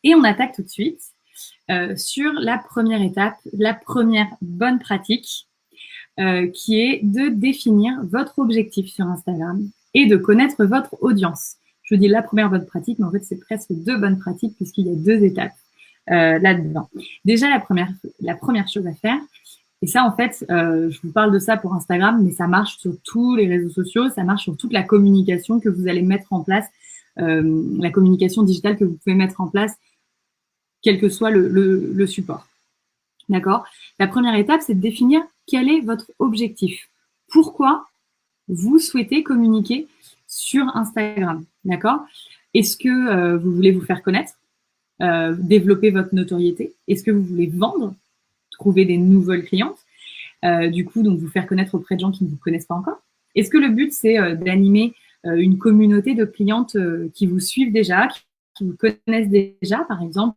Et on attaque tout de suite sur la première étape, la première bonne pratique, qui est de définir votre objectif sur Instagram et de connaître votre audience. Je dis la première bonne pratique, mais en fait, c'est presque deux bonnes pratiques puisqu'il y a deux étapes là-dedans. Déjà, la première chose à faire, et ça, en fait, je vous parle de ça pour Instagram, mais ça marche sur tous les réseaux sociaux, ça marche sur toute la communication que vous allez mettre en place, la communication digitale que vous pouvez mettre en place, quel que soit le support. D'accord? La première étape, c'est de définir quel est votre objectif. Pourquoi vous souhaitez communiquer sur Instagram? D'accord? Est-ce que vous voulez vous faire connaître, développer votre notoriété? Est-ce que vous voulez vendre, trouver des nouvelles clientes, du coup, donc vous faire connaître auprès de gens qui ne vous connaissent pas encore? Est-ce que le but, c'est d'animer une communauté de clientes qui vous suivent déjà, qui vous connaissent déjà, par exemple,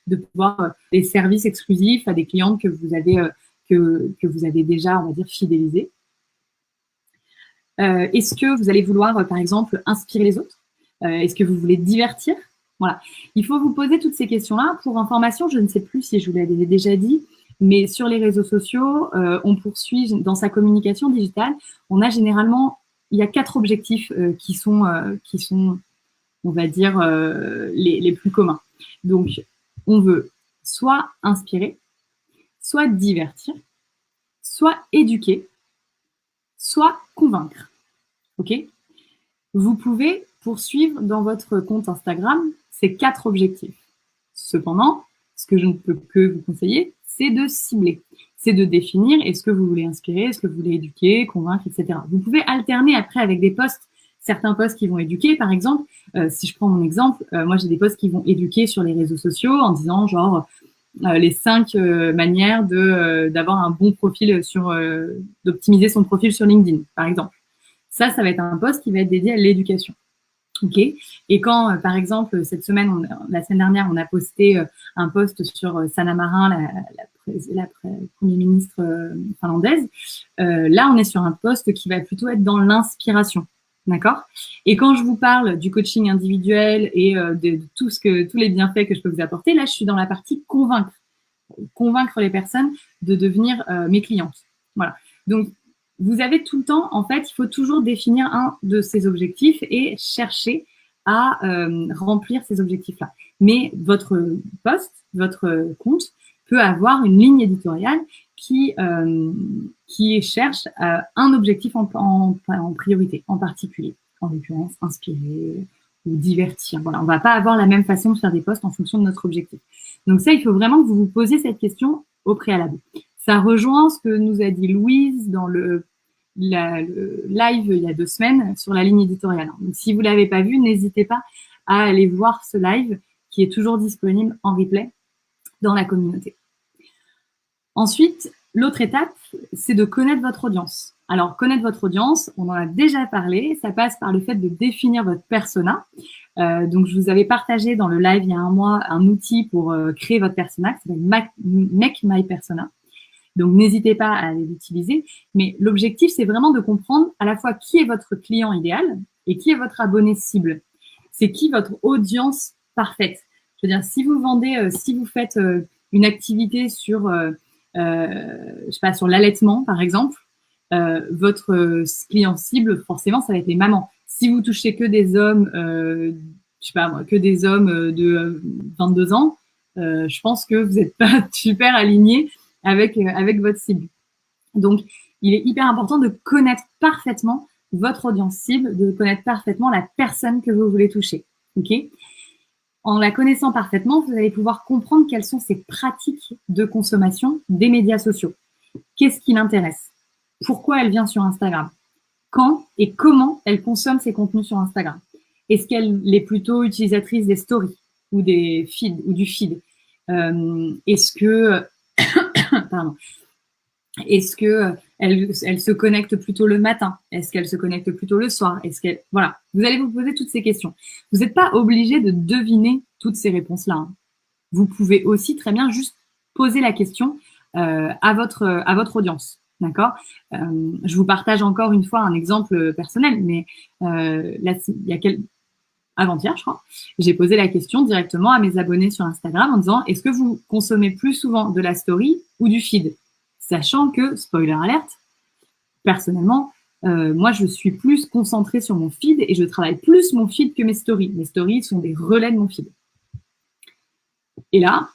de pouvoir des services exclusifs à des clientes que vous avez déjà, on va dire, fidélisées? Est-ce que vous allez vouloir, par exemple, inspirer les autres? Est-ce que vous voulez divertir? Voilà. Il faut vous poser toutes ces questions-là. Pour information, je ne sais plus si je vous l'avais déjà dit, mais sur les réseaux sociaux, on poursuit dans sa communication digitale. On a généralement, il y a 4 objectifs qui sont, on va dire, les plus communs. Donc, on veut soit inspirer, soit divertir, soit éduquer, soit convaincre. Ok? Vous pouvez poursuivre dans votre compte Instagram ces 4 objectifs. Cependant, ce que je ne peux que vous conseiller, c'est de cibler. C'est de définir est-ce que vous voulez inspirer, est-ce que vous voulez éduquer, convaincre, etc. Vous pouvez alterner après avec des posts, certains posts qui vont éduquer, par exemple. Si je prends mon exemple, moi j'ai des posts qui vont éduquer sur les réseaux sociaux en disant genre les 5 manières d'avoir un bon profil d'optimiser son profil sur LinkedIn, par exemple. Ça va être un post qui va être dédié à l'éducation. Ok. Et quand, par exemple, la semaine dernière, on a posté un post sur Sanna Marin, la première ministre finlandaise, là, on est sur un post qui va plutôt être dans l'inspiration. D'accord? Et quand je vous parle du coaching individuel et de tous les bienfaits que je peux vous apporter, là, je suis dans la partie convaincre les personnes de devenir mes clientes. Voilà. Donc, vous avez tout le temps, en fait, il faut toujours définir un de ces objectifs et chercher à remplir ces objectifs-là. Mais votre post, votre compte peut avoir une ligne éditoriale qui cherche un objectif en priorité, en particulier. En l'occurrence, inspirer ou divertir. Voilà, on va pas avoir la même façon de faire des posts en fonction de notre objectif. Donc ça, il faut vraiment que vous vous posiez cette question au préalable. Ça rejoint ce que nous a dit Louise dans le live il y a 2 semaines sur la ligne éditoriale. Donc, si vous ne l'avez pas vu, n'hésitez pas à aller voir ce live qui est toujours disponible en replay dans la communauté. Ensuite, l'autre étape, c'est de connaître votre audience. Alors, connaître votre audience, on en a déjà parlé, ça passe par le fait de définir votre persona. Donc, je vous avais partagé dans le live il y a un mois un outil pour créer votre persona, qui s'appelle Make My Persona. Donc, n'hésitez pas à l'utiliser. Mais l'objectif, c'est vraiment de comprendre à la fois qui est votre client idéal et qui est votre abonné cible. C'est qui votre audience parfaite. Je veux dire, si vous vendez, si vous faites une activité sur, je sais pas, sur l'allaitement, par exemple, votre client cible, forcément, ça va être les mamans. Si vous touchez que des hommes, je sais pas moi, que des hommes de 22 ans, je pense que vous n'êtes pas super alignés avec votre cible. Donc, il est hyper important de connaître parfaitement votre audience cible, de connaître parfaitement la personne que vous voulez toucher. Ok? En la connaissant parfaitement, vous allez pouvoir comprendre quelles sont ses pratiques de consommation des médias sociaux. Qu'est-ce qui l'intéresse? Pourquoi elle vient sur Instagram? Quand et comment elle consomme ses contenus sur Instagram? Est-ce qu'elle est plutôt utilisatrice des stories ou des feeds ou du feed? Est-ce que pardon. Est-ce que elle se connecte plutôt le matin? Est-ce qu'elle se connecte plutôt le soir? Voilà. Vous allez vous poser toutes ces questions. Vous n'êtes pas obligé de deviner toutes ces réponses-là. Hein. Vous pouvez aussi très bien juste poser la question à votre audience. D'accord? Je vous partage encore une fois un exemple personnel, mais là, avant-hier, je crois, j'ai posé la question directement à mes abonnés sur Instagram en disant, est-ce que vous consommez plus souvent de la story ou du feed? Sachant que, spoiler alerte, personnellement, moi, je suis plus concentrée sur mon feed et je travaille plus mon feed que mes stories. Mes stories sont des relais de mon feed. Et là,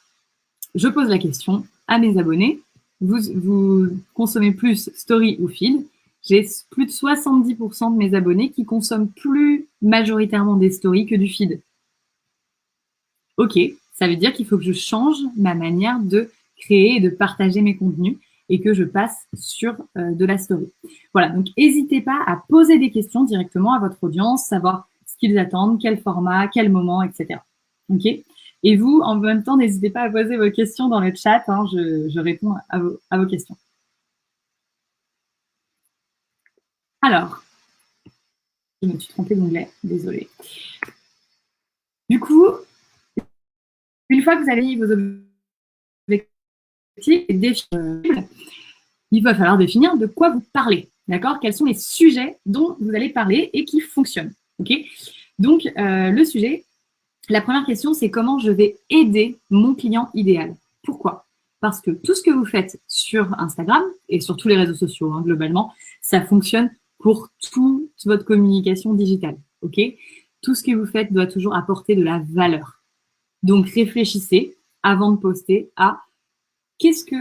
je pose la question à mes abonnés, vous consommez plus story ou feed? J'ai plus de 70% de mes abonnés qui consomment plus majoritairement des stories que du feed. Ok, ça veut dire qu'il faut que je change ma manière de créer et de partager mes contenus et que je passe sur de la story. Voilà, donc n'hésitez pas à poser des questions directement à votre audience, savoir ce qu'ils attendent, quel format, quel moment, etc. Ok. Et vous, en même temps, n'hésitez pas à poser vos questions dans le chat, hein, je réponds à vos questions. Alors, je me suis trompée d'onglet, désolée. Du coup, une fois que vous avez mis vos objectifs et défis, il va falloir définir de quoi vous parlez, d'accord? Quels sont les sujets dont vous allez parler et qui fonctionnent, ok? Donc, le sujet, la première question, c'est comment je vais aider mon client idéal. Pourquoi? Parce que tout ce que vous faites sur Instagram et sur tous les réseaux sociaux, hein, globalement, ça fonctionne pour toute votre communication digitale, ok? Tout ce que vous faites doit toujours apporter de la valeur. Donc, réfléchissez avant de poster à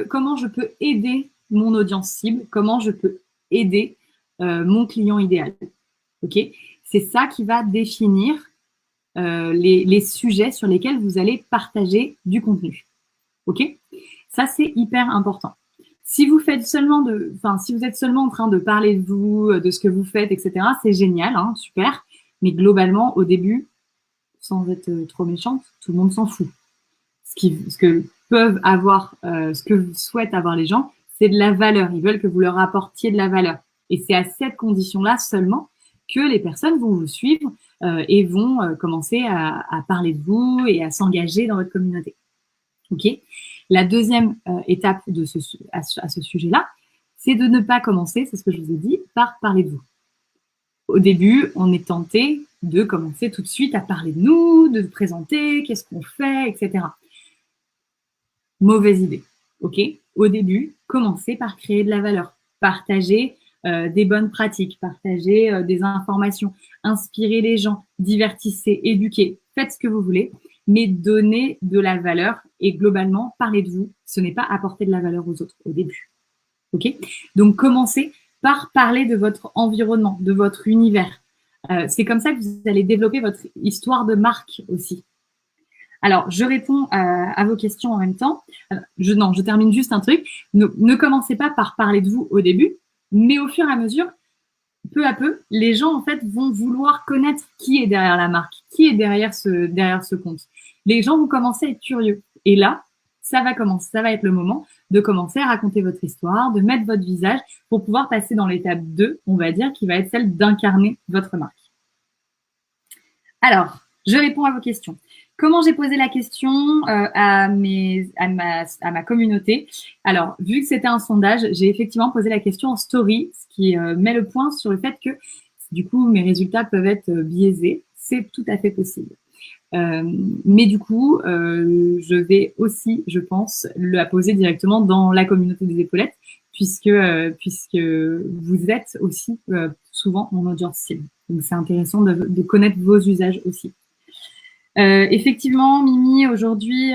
comment je peux aider mon audience cible, comment je peux aider mon client idéal. Ok, c'est ça qui va définir les sujets sur lesquels vous allez partager du contenu. Ok, ça c'est hyper important. Si vous faites seulement si vous êtes seulement en train de parler de vous, de ce que vous faites, etc., c'est génial, hein, super. Mais globalement, au début, sans être trop méchante, tout le monde s'en fout. Ce que peuvent avoir, ce que souhaitent avoir les gens, c'est de la valeur. Ils veulent que vous leur apportiez de la valeur. Et c'est à cette condition-là seulement que les personnes vont vous suivre et vont commencer à parler de vous et à s'engager dans votre communauté. Ok. La deuxième étape à ce sujet-là, c'est de ne pas commencer, c'est ce que je vous ai dit, par parler de vous. Au début, on est tenté de commencer tout de suite à parler de nous, de présenter, qu'est-ce qu'on fait, etc. Mauvaise idée, ok? Au début, commencez par créer de la valeur, partager des bonnes pratiques, partager des informations, inspirer les gens, divertissez, éduquez, faites ce que vous voulez, mais donnez de la valeur et globalement, parlez de vous. Ce n'est pas apporter de la valeur aux autres au début, ok? Donc, commencez par parler de votre environnement, de votre univers. C'est comme ça que vous allez développer votre histoire de marque aussi. Alors, je réponds à vos questions en même temps. Je termine juste un truc. Ne commencez pas par parler de vous au début, mais au fur et à mesure, peu à peu, les gens en fait vont vouloir connaître qui est derrière la marque, qui est derrière ce compte. Les gens vont commencer à être curieux. Et là, ça va être le moment de commencer à raconter votre histoire, de mettre votre visage pour pouvoir passer dans l'étape 2, on va dire, qui va être celle d'incarner votre marque. Alors, je réponds à vos questions. Comment j'ai posé la question à ma communauté? Alors, vu que c'était un sondage, j'ai effectivement posé la question en story, ce qui met le point sur le fait que, du coup, mes résultats peuvent être biaisés. C'est tout à fait possible. Mais du coup, je vais aussi, je pense, la poser directement dans la communauté des épaulettes, puisque vous êtes aussi souvent mon audience cible. Donc, c'est intéressant de connaître vos usages aussi. Effectivement, Mimi, aujourd'hui,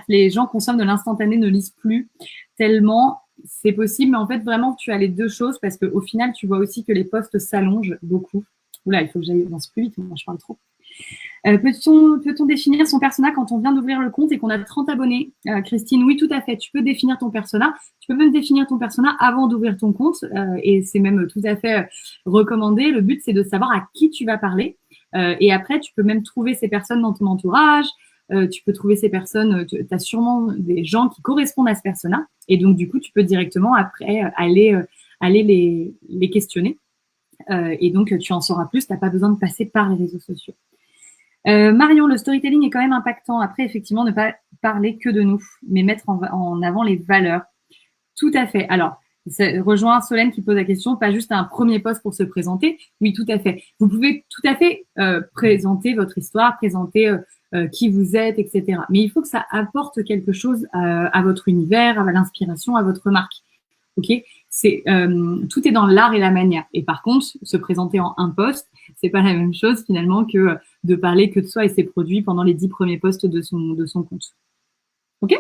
les gens consomment de l'instantané, ne lisent plus tellement. C'est possible, mais en fait, vraiment, tu as les deux choses parce qu'au final, tu vois aussi que les posts s'allongent beaucoup. Oula, il faut que j'aille plus vite, moi je parle trop. Peut-on définir son persona quand on vient d'ouvrir le compte et qu'on a 30 abonnés? Christine, oui, tout à fait. Tu peux définir ton persona. Tu peux même définir ton persona avant d'ouvrir ton compte et c'est même tout à fait recommandé. Le but, c'est de savoir à qui tu vas parler. Et après, tu peux même trouver ces personnes dans ton entourage. Tu peux trouver ces personnes. Tu as sûrement des gens qui correspondent à ce persona. Et donc, du coup, tu peux directement après aller les questionner. Et donc, tu en sauras plus. Tu n'as pas besoin de passer par les réseaux sociaux. Marion, le storytelling est quand même impactant. Après, effectivement, ne pas parler que de nous, mais mettre en avant les valeurs. Tout à fait. Alors, Ça rejoint Solène qui pose la question, pas juste un premier post pour se présenter. Oui, tout à fait. Vous pouvez tout à fait présenter votre histoire, présenter qui vous êtes, etc. Mais il faut que ça apporte quelque chose à votre univers, à l'inspiration, à votre marque. Ok, tout est dans l'art et la manière. Et par contre, se présenter en un post, c'est pas la même chose finalement que de parler que de soi et ses produits pendant les 10 premiers posts de son compte. Ok.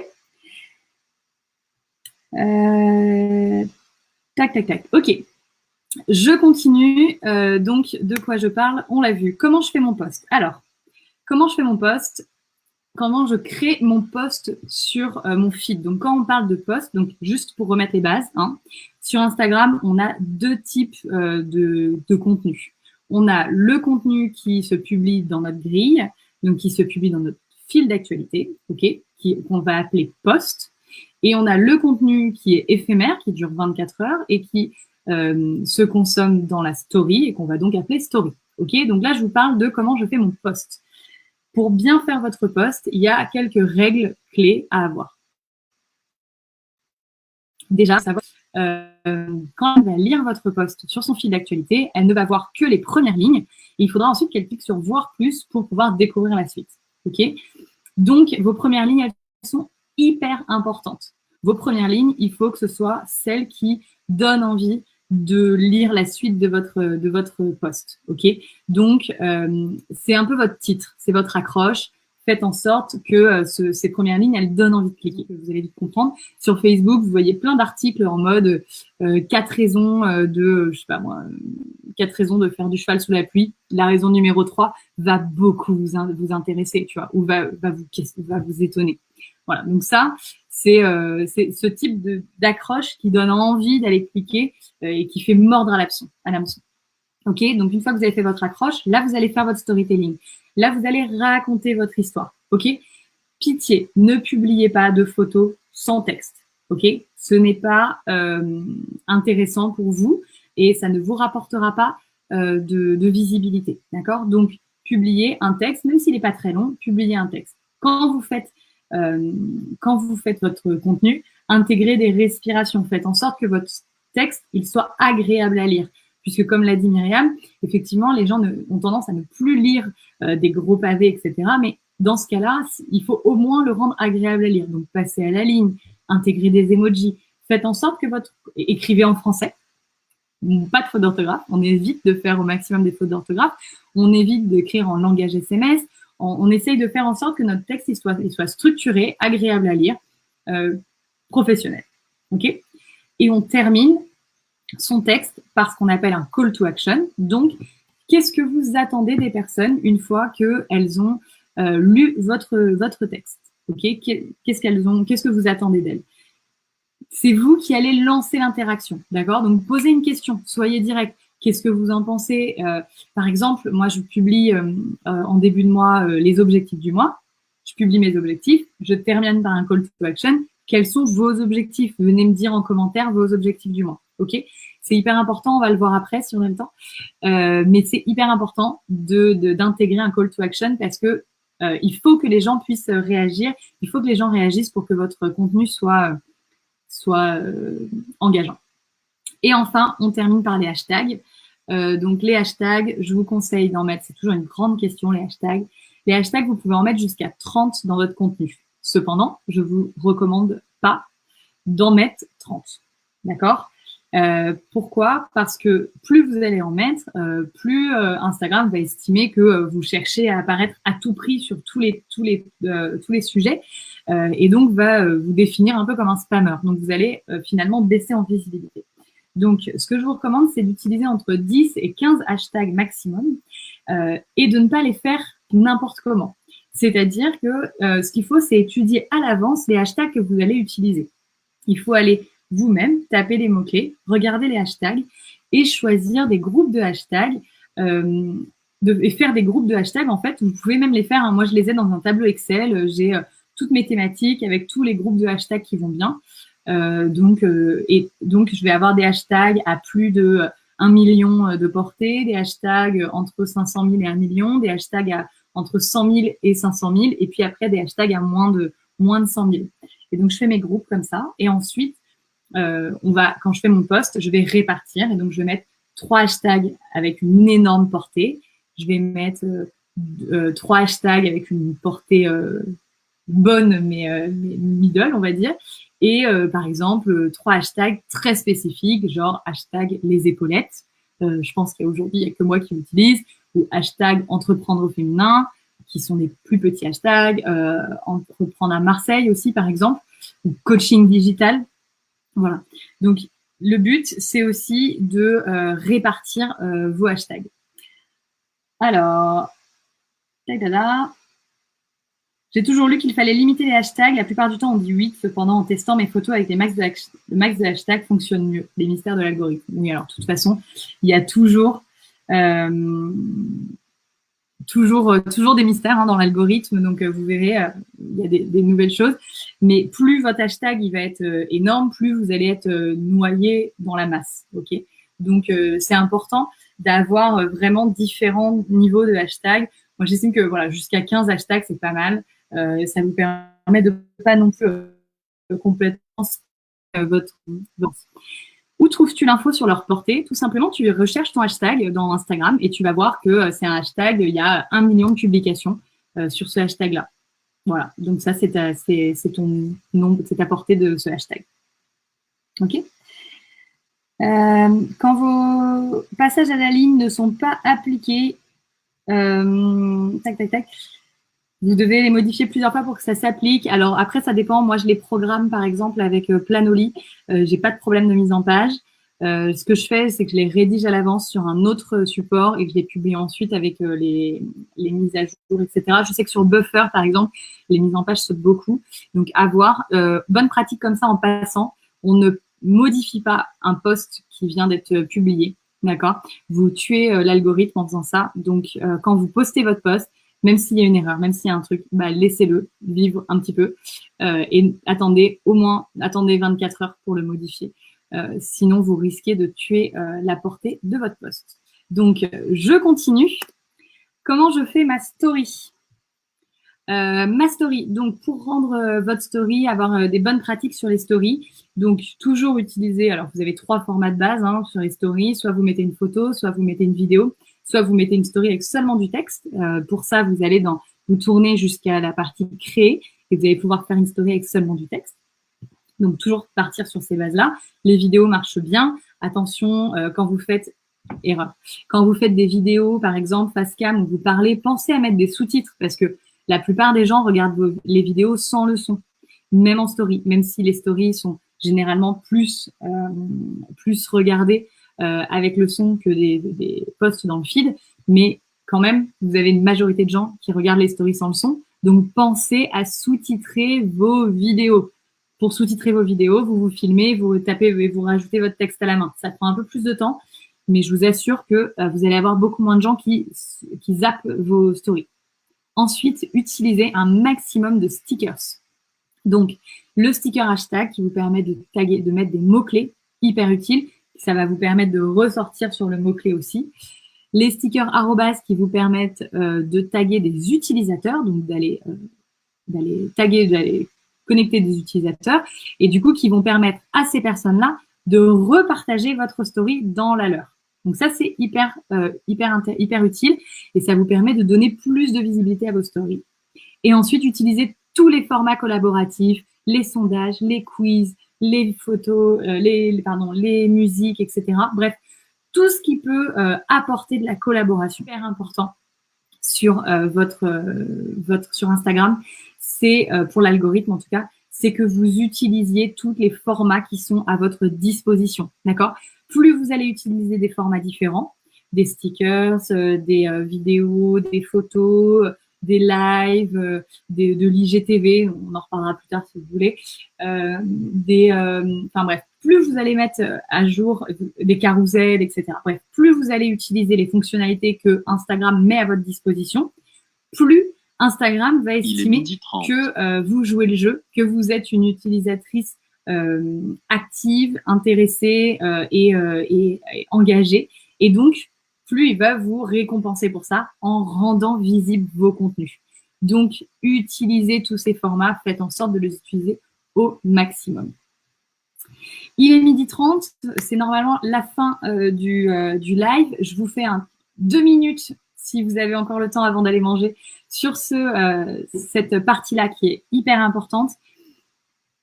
Tac, tac, tac. Ok. Je continue. Donc, de quoi je parle? On l'a vu. Comment je fais mon post? Alors, comment je fais mon post? Comment je crée mon post sur mon feed? Donc, quand on parle de post, donc juste pour remettre les bases, hein, sur Instagram, on a deux types de contenu. On a le contenu qui se publie dans notre grille, donc qui se publie dans notre fil d'actualité, ok, qu'on va appeler post. Et on a le contenu qui est éphémère, qui dure 24 heures et qui se consomme dans la story et qu'on va donc appeler story. Ok, donc là, je vous parle de comment je fais mon post. Pour bien faire votre post, il y a quelques règles clés à avoir. Déjà, savoir quand elle va lire votre post sur son fil d'actualité, elle ne va voir que les premières lignes. Et il faudra ensuite qu'elle clique sur voir plus pour pouvoir découvrir la suite. Ok, donc, vos premières lignes, elles sont hyper importantes. Vos premières lignes, il faut que ce soit celles qui donnent envie de lire la suite de votre post. Ok, donc c'est un peu votre titre, c'est votre accroche. Faites en sorte que ces premières lignes, elles donnent envie de cliquer. Vous allez vite comprendre. Sur Facebook, vous voyez plein d'articles en mode 4 raisons de, je sais pas moi, 4 raisons de faire du cheval sous la pluie. La raison numéro 3 va beaucoup vous intéresser, tu vois, ou va vous étonner. Voilà. Donc ça, c'est ce type d'accroche qui donne envie d'aller cliquer et qui fait mordre à l'hameçon. Ok, donc une fois que vous avez fait votre accroche, là vous allez faire votre storytelling. Là vous allez raconter votre histoire. Ok, pitié, ne publiez pas de photos sans texte. Ok, ce n'est pas intéressant pour vous et ça ne vous rapportera pas de visibilité. D'accord, donc publiez un texte, même s'il n'est pas très long, publiez un texte. Quand vous faites votre contenu, intégrez des respirations. Faites en sorte que votre texte il soit agréable à lire. Puisque comme l'a dit Myriam, effectivement, les gens ont tendance à ne plus lire des gros pavés, etc. Mais dans ce cas-là, il faut au moins le rendre agréable à lire. Donc, passez à la ligne, intégrez des emojis. Faites en sorte que écrivez en français. Pas de faute d'orthographe. On évite de faire au maximum des fautes d'orthographe. On évite d'écrire en langage SMS. On essaye de faire en sorte que notre texte il soit structuré, agréable à lire, professionnel. Ok ? Et on termine son texte par ce qu'on appelle un call to action. Donc, qu'est-ce que vous attendez des personnes une fois qu'elles ont lu votre texte? Ok, qu'est-ce que vous attendez d'elles? C'est vous qui allez lancer l'interaction, d'accord? Donc, posez une question, soyez direct. Qu'est-ce que vous en pensez? Par exemple, moi, je publie en début de mois les objectifs du mois. Je publie mes objectifs. Je termine par un call to action. Quels sont vos objectifs? Venez me dire en commentaire vos objectifs du mois. Ok, c'est hyper important. On va le voir après si on a le temps. Mais c'est hyper important d'intégrer un call to action parce que il faut que les gens puissent réagir. Il faut que les gens réagissent pour que votre contenu soit engageant. Et enfin, on termine par les hashtags. Donc les hashtags, je vous conseille d'en mettre. C'est toujours une grande question les hashtags. Les hashtags, vous pouvez en mettre jusqu'à 30 dans votre contenu. Cependant, je vous recommande pas d'en mettre 30. D'accord? Pourquoi? Parce que plus vous allez en mettre, plus Instagram va estimer que vous cherchez à apparaître à tout prix sur tous les sujets et donc va vous définir un peu comme un spammer. Donc vous allez finalement baisser en visibilité. Donc ce que je vous recommande, c'est d'utiliser entre 10 et 15 hashtags maximum et de ne pas les faire n'importe comment. C'est-à-dire que ce qu'il faut, c'est étudier à l'avance les hashtags que vous allez utiliser. Il faut aller vous-même taper les mots-clés, regarder les hashtags et choisir des groupes de hashtags et faire des groupes de hashtags. En fait, vous pouvez même les faire. Hein. Moi, je les ai dans un tableau Excel. J'ai toutes mes thématiques avec tous les groupes de hashtags qui vont bien. Donc, je vais avoir des hashtags à plus de 1 million de portée, des hashtags entre 500 000 et 1 million, des hashtags entre 100 000 et 500 000, et puis après des hashtags à moins de 100 000. Et donc, je fais mes groupes comme ça. Et ensuite, quand je fais mon post, je vais répartir et donc je vais mettre 3 hashtags avec une énorme portée. Je vais mettre 3 hashtags avec une portée bonne mais middle, on va dire. Et par exemple, 3 hashtags très spécifiques, genre hashtag les épaulettes. Je pense qu'aujourd'hui, il n'y a que moi qui l'utilise, ou hashtag entreprendre au féminin, qui sont les plus petits hashtags, entreprendre à Marseille aussi, par exemple, ou coaching digital. Voilà. Donc, le but, c'est aussi de répartir vos hashtags. Alors, j'ai toujours lu qu'il fallait limiter les hashtags. La plupart du temps, on dit 8. Cependant, en testant mes photos avec le max de hashtags fonctionne mieux. Les mystères de l'algorithme. Oui, alors, de toute façon, il y a toujours des mystères dans l'algorithme. Donc, vous verrez, il y a des nouvelles choses. Mais plus votre hashtag il va être énorme, plus vous allez être noyé dans la masse. Ok. Donc, c'est important d'avoir vraiment différents niveaux de hashtags. Moi, j'estime que voilà, jusqu'à 15 hashtags, c'est pas mal. Ça vous permet de pas non plus complètement votre. Où trouves-tu l'info sur leur portée? Tout simplement, tu recherches ton hashtag dans Instagram et tu vas voir que c'est un hashtag, il y a 1 million de publications sur ce hashtag-là. Voilà, donc ça, c'est ton nombre, c'est ta portée de ce hashtag. OK. Quand vos passages à la ligne ne sont pas appliqués, vous devez les modifier plusieurs fois pour que ça s'applique. Alors après, ça dépend. Moi, je les programme par exemple avec Planoly. J'ai pas de problème de mise en page. Ce que je fais, c'est que je les rédige à l'avance sur un autre support et que je les publie ensuite avec les mises à jour, etc. Je sais que sur Buffer, par exemple, les mises en page sautent beaucoup. Donc, à voir. Bonne pratique comme ça en passant. On ne modifie pas un post qui vient d'être publié. D'accord? Vous tuez l'algorithme en faisant ça. Donc, quand vous postez votre post, même s'il y a une erreur, même s'il y a un truc, laissez-le vivre un petit peu et attendez 24 heures pour le modifier. Sinon, vous risquez de tuer la portée de votre post. Donc, je continue. Comment je fais ma story? Ma story, donc pour rendre votre story, avoir des bonnes pratiques sur les stories, donc toujours utiliser, alors vous avez 3 formats de base sur les stories, soit vous mettez une photo, soit vous mettez une vidéo, soit vous mettez une story avec seulement du texte. Pour ça, vous allez vous tournez jusqu'à la partie créer et vous allez pouvoir faire une story avec seulement du texte. Donc toujours partir sur ces bases-là. Les vidéos marchent bien. Attention, quand vous faites des vidéos, par exemple, face cam, où vous parlez, pensez à mettre des sous-titres parce que la plupart des gens regardent les vidéos sans le son, même en story, même si les stories sont généralement plus regardées avec le son que des posts dans le feed, mais quand même, vous avez une majorité de gens qui regardent les stories sans le son, donc pensez à sous-titrer vos vidéos. Pour sous-titrer vos vidéos, vous vous filmez, vous tapez et vous rajoutez votre texte à la main. Ça prend un peu plus de temps, mais je vous assure que vous allez avoir beaucoup moins de gens qui zappent vos stories. Ensuite, utilisez un maximum de stickers. Donc, le sticker hashtag qui vous permet de taguer, de mettre des mots-clés hyper utiles. Ça va vous permettre de ressortir sur le mot-clé aussi. Les stickers arrobas qui vous permettent de taguer des utilisateurs, donc d'aller connecter des utilisateurs et du coup qui vont permettre à ces personnes-là de repartager votre story dans la leur. Donc ça, c'est hyper utile et ça vous permet de donner plus de visibilité à vos stories. Et ensuite, utilisez tous les formats collaboratifs, les sondages, les quiz, les photos, les musiques, etc. Bref, tout ce qui peut apporter de la collaboration, super important sur sur Instagram, c'est pour l'algorithme en tout cas, c'est que vous utilisiez tous les formats qui sont à votre disposition, d'accord? Plus vous allez utiliser des formats différents, des stickers, des vidéos, des photos, des lives, de l'IGTV, on en reparlera plus tard si vous voulez, enfin bref, plus vous allez mettre à jour des carousels, etc. Bref, plus vous allez utiliser les fonctionnalités que Instagram met à votre disposition, plus Instagram va estimer que vous jouez le jeu, que vous êtes une utilisatrice active, intéressée et engagée. Et donc, plus il va vous récompenser pour ça en rendant visibles vos contenus. Donc, utilisez tous ces formats, faites en sorte de les utiliser au maximum. Il est 12h30, c'est normalement la fin du live. Je vous fais 2 minutes, si vous avez encore le temps avant d'aller manger, sur cette partie-là qui est hyper importante.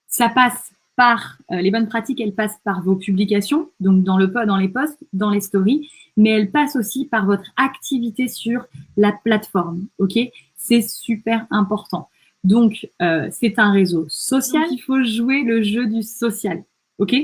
Ça passe par les bonnes pratiques, elles passent par vos publications, donc dans les posts, dans les stories, mais elles passent aussi par votre activité sur la plateforme. Ok, c'est super important. Donc, c'est un réseau social. Donc, il faut jouer le jeu du social. Ok,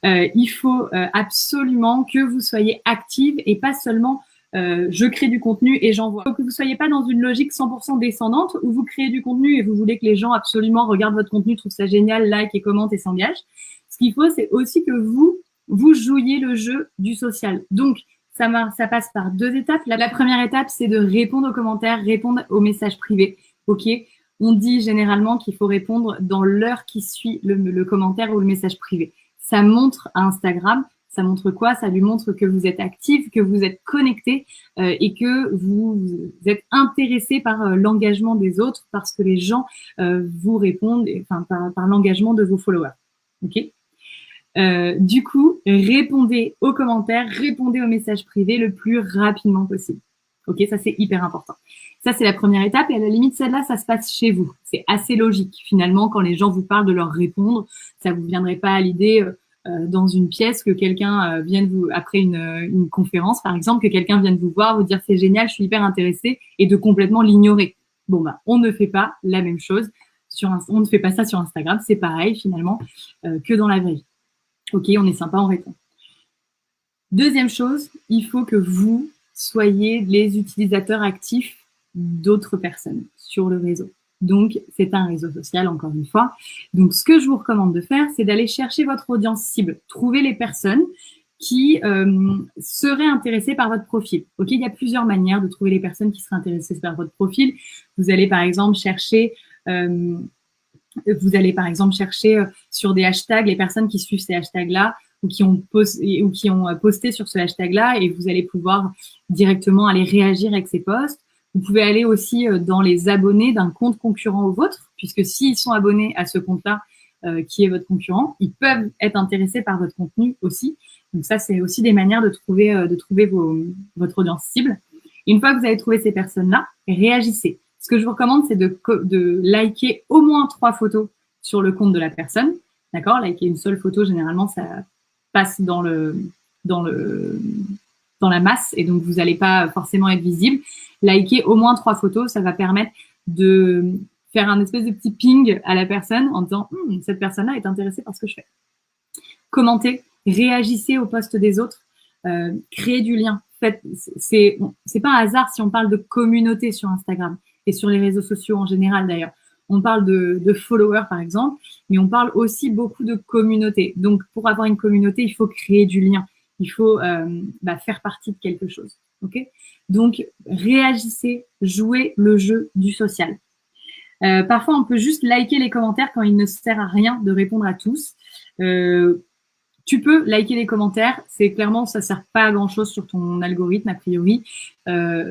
il faut absolument que vous soyez active et pas seulement je crée du contenu et j'envoie. Il faut que vous soyez pas dans une logique 100% descendante où vous créez du contenu et vous voulez que les gens absolument regardent votre contenu, trouvent ça génial, like et commentent et s'engagent. Ce qu'il faut, c'est aussi que vous jouiez le jeu du social. Donc, ça passe par 2 étapes. La première étape, c'est de répondre aux commentaires, répondre aux messages privés. Ok, on dit généralement qu'il faut répondre dans l'heure qui suit le commentaire ou le message privé. Ça montre à Instagram, ça montre quoi? Ça lui montre que vous êtes actif, que vous êtes connecté et que vous êtes intéressé par l'engagement des autres parce que les gens vous répondent, enfin par l'engagement de vos followers. Ok. Du coup, répondez aux commentaires, répondez aux messages privés le plus rapidement possible. Ok, ça c'est hyper important. Ça c'est la première étape et à la limite celle-là, ça se passe chez vous. C'est assez logique finalement quand les gens vous parlent de leur répondre, ça vous viendrait pas à l'idée dans une pièce que quelqu'un vienne vous après une conférence par exemple, que quelqu'un vienne vous voir, vous dire c'est génial, je suis hyper intéressée et de complètement l'ignorer. Bon bah on ne fait pas la même chose on ne fait pas ça sur Instagram, c'est pareil finalement que dans la vraie vie. Ok, on est sympa, on répond. Deuxième chose, il faut que vous soyez les utilisateurs actifs d'autres personnes sur le réseau. Donc, c'est un réseau social, encore une fois. Donc, ce que je vous recommande de faire, c'est d'aller chercher votre audience cible. Trouver les personnes qui seraient intéressées par votre profil. Ok, il y a plusieurs manières de trouver les personnes qui seraient intéressées par votre profil. Vous allez, par exemple, chercher... sur des hashtags les personnes qui suivent ces hashtags-là ou qui ont posté sur ce hashtag-là et vous allez pouvoir directement aller réagir avec ces posts. Vous pouvez aller aussi dans les abonnés d'un compte concurrent au vôtre, puisque s'ils sont abonnés à ce compte-là qui est votre concurrent, ils peuvent être intéressés par votre contenu aussi. Donc ça, c'est aussi des manières de trouver votre audience cible. Une fois que vous avez trouvé ces personnes-là, réagissez. Ce que je vous recommande, c'est de liker au moins 3 photos sur le compte de la personne. D'accord? Liker une seule photo, généralement, ça passe dans la masse et donc vous n'allez pas forcément être visible. Liker au moins 3 photos, ça va permettre de faire un espèce de petit ping à la personne en disant cette personne-là est intéressée par ce que je fais. Commentez, réagissez aux posts des autres, créez du lien. C'est pas un hasard si on parle de communauté sur Instagram et sur les réseaux sociaux en général d'ailleurs. On parle de followers par exemple, mais on parle aussi beaucoup de communauté. Donc pour avoir une communauté, il faut créer du lien. Il faut faire partie de quelque chose. Okay? Donc réagissez, jouez le jeu du social. Parfois on peut juste liker les commentaires quand il ne sert à rien de répondre à tous. Tu peux liker les commentaires, c'est clairement, ça sert pas à grand chose sur ton algorithme a priori.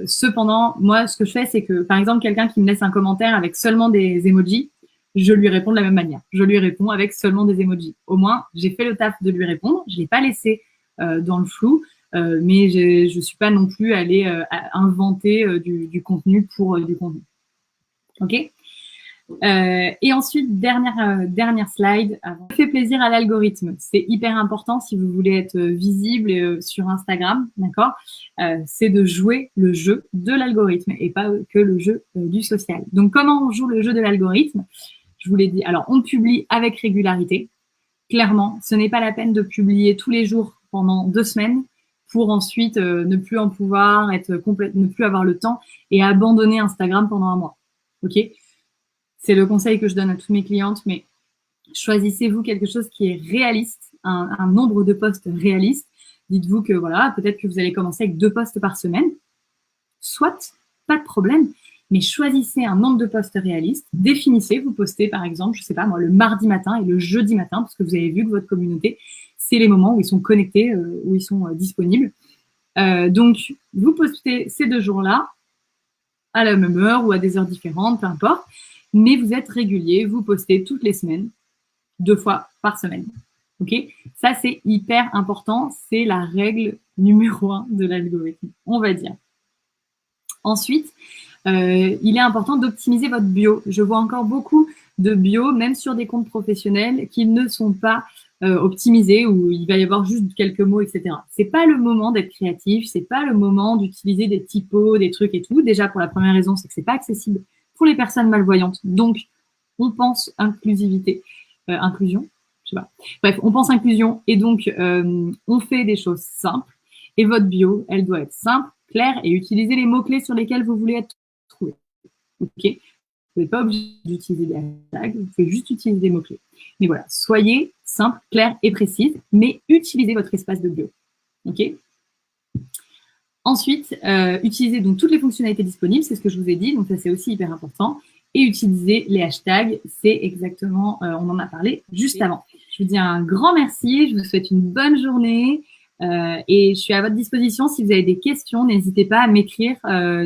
Cependant, moi, ce que je fais, c'est que, par exemple, quelqu'un qui me laisse un commentaire avec seulement des emojis, je lui réponds de la même manière. Je lui réponds avec seulement des emojis. Au moins, j'ai fait le taf de lui répondre. Je l'ai pas laissé dans le flou, mais je suis pas non plus allée inventer du contenu pour du contenu. Ok? Et ensuite, dernière slide. Ça fait plaisir à l'algorithme. C'est hyper important si vous voulez être visible sur Instagram, d'accord? C'est de jouer le jeu de l'algorithme et pas que le jeu du social. Donc, comment on joue le jeu de l'algorithme? Je vous l'ai dit. Alors, on publie avec régularité. Clairement, ce n'est pas la peine de publier tous les jours pendant 2 semaines pour ensuite ne plus en pouvoir, ne plus avoir le temps et abandonner Instagram pendant 1 mois. Ok? C'est le conseil que je donne à toutes mes clientes, mais choisissez-vous quelque chose qui est réaliste, un nombre de posts réaliste. Dites-vous que voilà, peut-être que vous allez commencer avec 2 posts par semaine. Soit, pas de problème, mais choisissez un nombre de posts réalistes. Définissez, vous postez par exemple, je sais pas moi, le mardi matin et le jeudi matin, parce que vous avez vu que votre communauté, c'est les moments où ils sont connectés, où ils sont disponibles. Donc, vous postez ces 2 jours-là à la même heure ou à des heures différentes, peu importe. Mais vous êtes régulier, vous postez toutes les semaines, 2 fois par semaine. Ok, ça c'est hyper important, c'est la règle numéro 1 de l'algorithme, on va dire. Ensuite, il est important d'optimiser votre bio. Je vois encore beaucoup de bio, même sur des comptes professionnels, qui ne sont pas optimisés, où il va y avoir juste quelques mots, etc. C'est pas le moment d'être créatif, c'est pas le moment d'utiliser des typos, des trucs et tout. Déjà, pour la première raison, c'est que c'est pas accessible pour les personnes malvoyantes. Donc, on pense inclusivité, inclusion, je sais pas. Bref, on pense inclusion et donc on fait des choses simples. Et votre bio, elle doit être simple, claire et utiliser les mots-clés sur lesquels vous voulez être trouvé. Ok, vous n'êtes pas obligé d'utiliser des hashtags, vous pouvez juste utiliser des mots-clés. Mais voilà, soyez simple, clair et précise, mais utilisez votre espace de bio. Ok. Ensuite, utilisez donc toutes les fonctionnalités disponibles, c'est ce que je vous ai dit, donc ça c'est aussi hyper important. Et utiliser les hashtags, c'est exactement, on en a parlé juste avant. Je vous dis un grand merci, je vous souhaite une bonne journée et je suis à votre disposition. Si vous avez des questions, n'hésitez pas à m'écrire,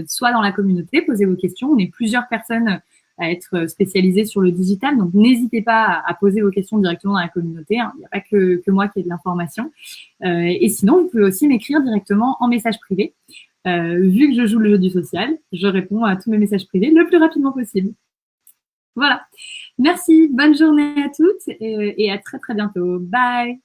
soit dans la communauté, posez vos questions. On est plusieurs personnes à être spécialisées sur le digital, donc n'hésitez pas à poser vos questions directement dans la communauté. Hein. Il n'y a pas que moi qui ai de l'information. Et sinon, vous pouvez aussi m'écrire directement en message privé. Vu que je joue le jeu du social, je réponds à tous mes messages privés le plus rapidement possible. Voilà. Merci, bonne journée à toutes et à très très bientôt. Bye.